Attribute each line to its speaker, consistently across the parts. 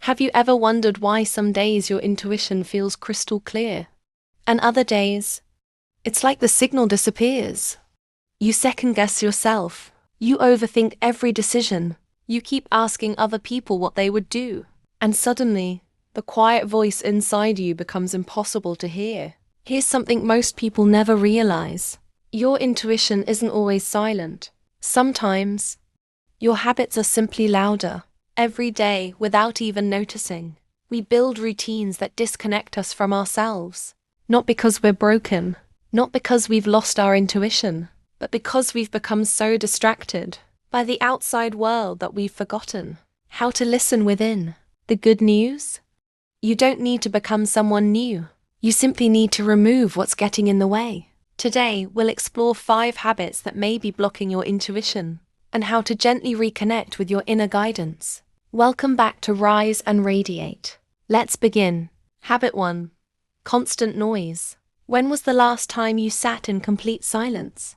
Speaker 1: Have you ever wondered why some days your intuition feels crystal clear, and other days, it's like the signal disappears? You second-guess yourself. You overthink every decision. You keep asking other people what they would do. And suddenly, the quiet voice inside you becomes impossible to hear. Here's something most people never realize. Your intuition isn't always silent. Sometimes, your habits are simply louder. Every day, without even noticing, we build routines that disconnect us from ourselves. Not because we're broken, not because we've lost our intuition, but because we've become so distracted by the outside world that we've forgotten how to listen within. The good news? You don't need to become someone new. You simply need to remove what's getting in the way. Today, we'll explore 5 habits that may be blocking your intuition and how to gently reconnect with your inner guidance. Welcome back to Rise and Radiate. Let's begin. Habit 1. Constant noise. When was the last time you sat in complete silence?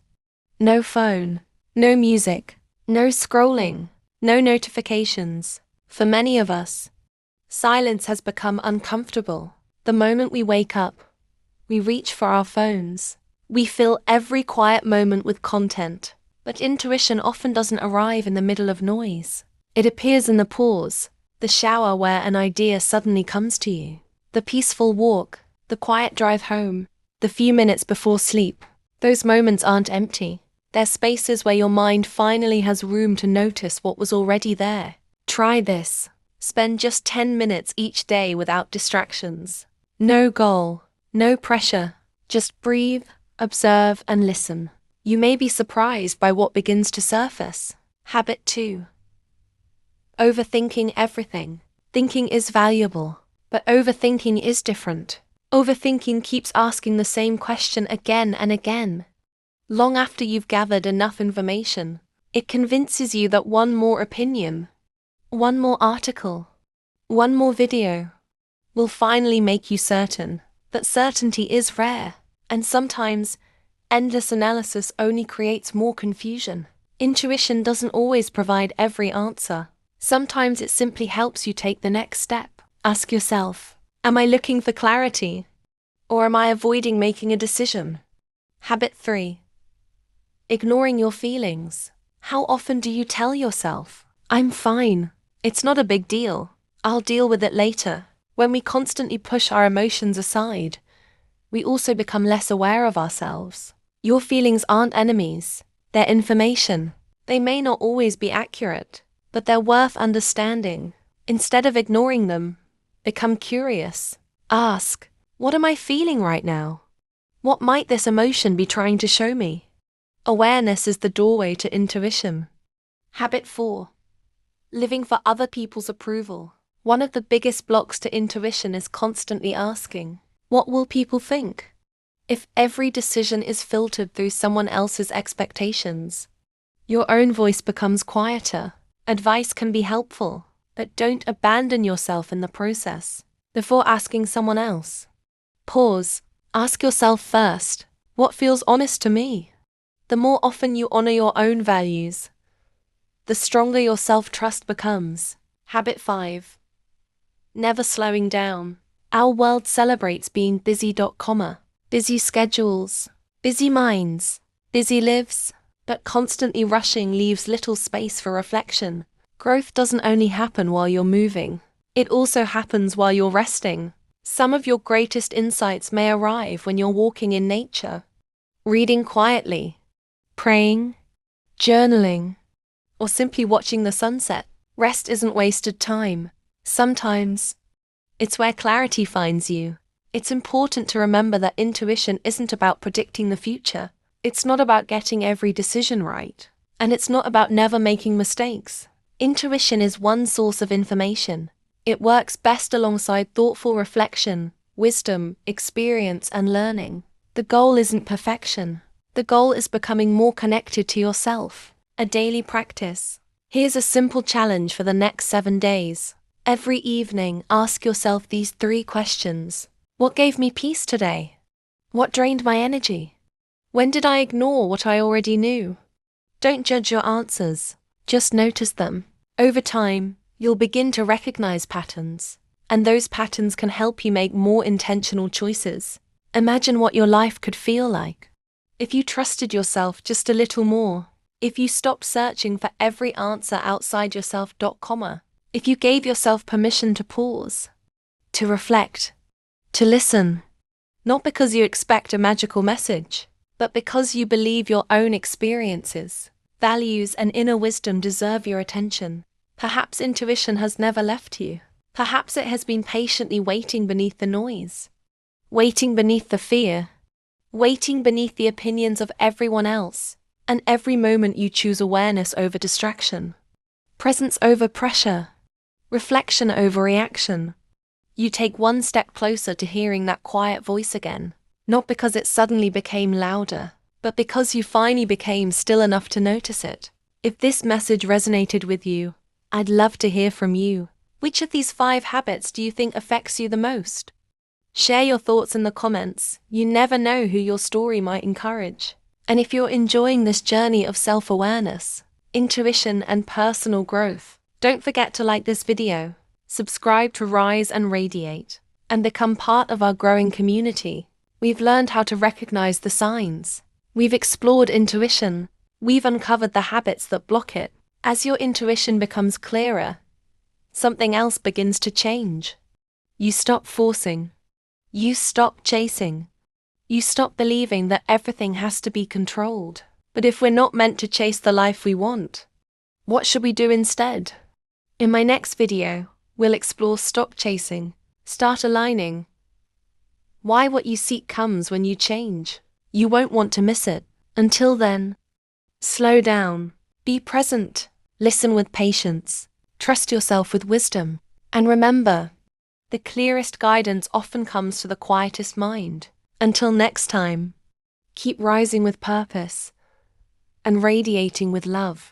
Speaker 1: No phone, no music, no scrolling, no notifications. For many of us, silence has become uncomfortable. The moment we wake up, we reach for our phones. We fill every quiet moment with content, but intuition often doesn't arrive in the middle of noise. It appears in the pause, the shower where an idea suddenly comes to you, the peaceful walk, the quiet drive home, the few minutes before sleep. Those moments aren't empty. They're spaces where your mind finally has room to notice what was already there. Try this. Spend just 10 minutes each day without distractions. No goal, no pressure. Just breathe, observe, and listen. You may be surprised by what begins to surface. Habit 2. Overthinking everything. Thinking is valuable, but overthinking is different. Overthinking keeps asking the same question again and again. Long after you've gathered enough information, it convinces you that one more opinion, one more article, one more video will finally make you certain. But certainty is rare, and sometimes endless analysis only creates more confusion. Intuition doesn't always provide every answer. Sometimes it simply helps you take the next step. Ask yourself, am I looking for clarity? Or am I avoiding making a decision? Habit 3. Ignoring your feelings. How often do you tell yourself, I'm fine, it's not a big deal, I'll deal with it later? When we constantly push our emotions aside, we also become less aware of ourselves. Your feelings aren't enemies, they're information. They may not always be accurate, but they're worth understanding. Instead of ignoring them, become curious. Ask, what am I feeling right now? What might this emotion be trying to show me? Awareness is the doorway to intuition. Habit 4. Living for other people's approval. One of the biggest blocks to intuition is constantly asking, what will people think? If every decision is filtered through someone else's expectations, your own voice becomes quieter. Advice can be helpful, but don't abandon yourself in the process. Before asking someone else, pause. Ask yourself first, what feels honest to me? The more often you honor your own values, the stronger your self-trust becomes. Habit 5. Never slowing down. Our world celebrates being busy. Busy schedules, busy minds, busy lives, but constantly rushing leaves little space for reflection. Growth doesn't only happen while you're moving, it also happens while you're resting. Some of your greatest insights may arrive when you're walking in nature, reading quietly, praying, journaling, or simply watching the sunset. Rest isn't wasted time. Sometimes, it's where clarity finds you. It's important to remember that intuition isn't about predicting the future. It's not about getting every decision right. And it's not about never making mistakes. Intuition is one source of information. It works best alongside thoughtful reflection, wisdom, experience, and learning. The goal isn't perfection. The goal is becoming more connected to yourself. A daily practice. Here's a simple challenge for the next 7 days. Every evening, ask yourself these 3 questions. What gave me peace today? What drained my energy? When did I ignore what I already knew? Don't judge your answers. Just notice them. Over time, You'll begin to recognize patterns, and those patterns can help you make more intentional choices. Imagine what your life could feel like if you trusted yourself just a little more, if you stopped searching for every answer outside yourself. If you gave yourself permission to pause, to reflect, to listen, not because you expect a magical message, but because you believe your own experiences, values, and inner wisdom deserve your attention. Perhaps intuition has never left you. Perhaps it has been patiently waiting beneath the noise, waiting beneath the fear, waiting beneath the opinions of everyone else. And every moment you choose awareness over distraction, presence over pressure, reflection over reaction, you take one step closer to hearing that quiet voice again, not because it suddenly became louder, but because you finally became still enough to notice it. If this message resonated with you, I'd love to hear from you. Which of these 5 habits do you think affects you the most? Share your thoughts in the comments. You never know who your story might encourage. And if you're enjoying this journey of self-awareness, intuition, and personal growth, don't forget to like this video, subscribe to Rise and Radiate, and become part of our growing community. We've learned how to recognize the signs. We've explored intuition. We've uncovered the habits that block it. As your intuition becomes clearer, something else begins to change. You stop forcing. You stop chasing. You stop believing that everything has to be controlled. But if we're not meant to chase the life we want, what should we do instead? In my next video, we'll explore stop chasing, start aligning. Why what you seek comes when you change. You won't want to miss it. Until then, slow down, be present, listen with patience, trust yourself with wisdom, and remember, the clearest guidance often comes to the quietest mind. Until next time, keep rising with purpose and radiating with love.